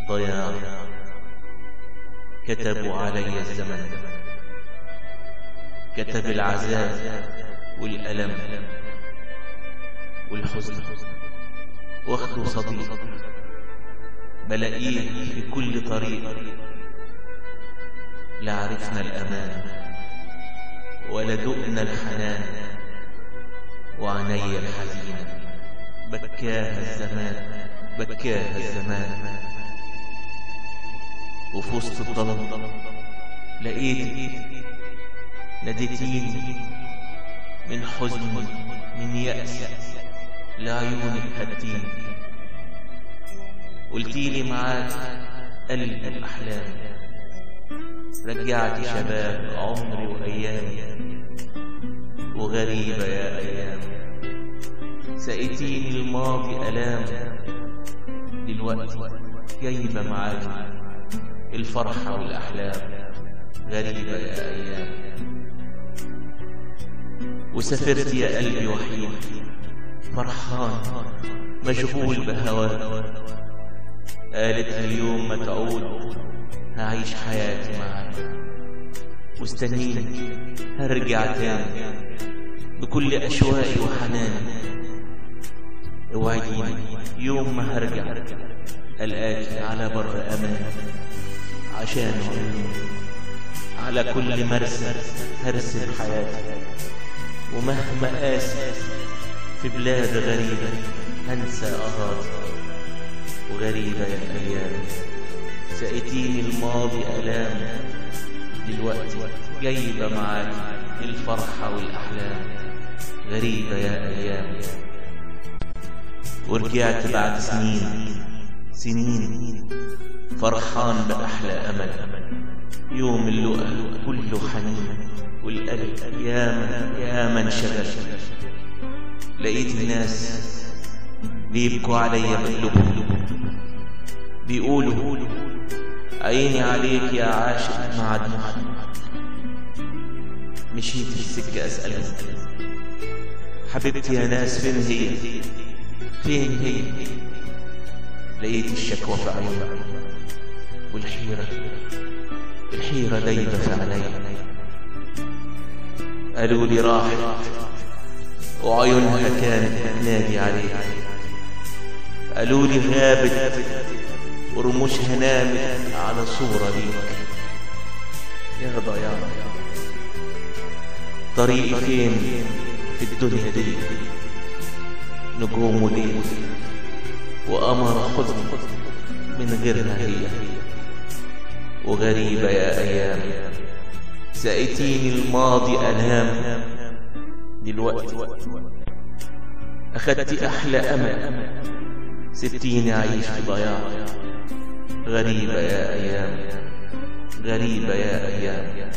ضياع. كتبوا علي الزمن، كتب العذاب والألم والحزن، واخدوا صديق بلاقيه في كل طريق. لا عرفنا الأمان ولا دقنا الحنان، وعنيا الحزينة بكاها الزمان، بكاها الزمان. وفي وسط الظلم لقيتك ناديتيني من حزني من يأس، لعيونك هديني، قلتيلي معاك قلب الأحلام، رجعتي شباب عمري وأيامي. وغريبة يا أيام سقيتيني الماضي ألام، دلوقتي جايبة معاكي الفرحة والأحلام. غريبة يا أيام. وسافرت يا قلبي وحيد فرحان مشغول بهواك، قالت اليوم ما تعود هعيش حياتي معاك، واستنيني هرجع تاني بكل أشواقي وحناني. اوعديني يوم ما هرجع ألقاكي على بر أمان، عشان على كل مرسى هرسم حياتي. ومهما قاسي في بلاد غريبة هنسى أراضي. وغريبة يا أيام سقيتيني الماضي ألام، دلوقتي جايبة معاكي الفرحة والأحلام. غريبة يا أيام. ورجعت بعد سنين فرحان بأحلى أمل، يوم اللقا كله حنين، والقلب ياما انشغل. لقيت الناس بيبكوا عليا بقلوبهم، بيقولوا عيني عليك يا عاشق معدن. مشيت في السكة أسألهم حبيبتي يا ناس فين هي، فين هي؟ لقيت الشكوى في عيوني والحيرة دايبة في عيني. قالوا لي راحت وعيونها كانت تنادي عليها، قالوا لي غابت ورموشها نامت على صورة ليك. يا ضياع طريقي فين في الدنيا دي، نجوم وليل وقمر حزن من غيرها هي. وغريبة يا أيام سقيتيني الماضي ألام، دلوقتي أخدتي أحلى أمل سبتيني أعيش في ضياع. غريبة يا أيام، غريبة يا أيام.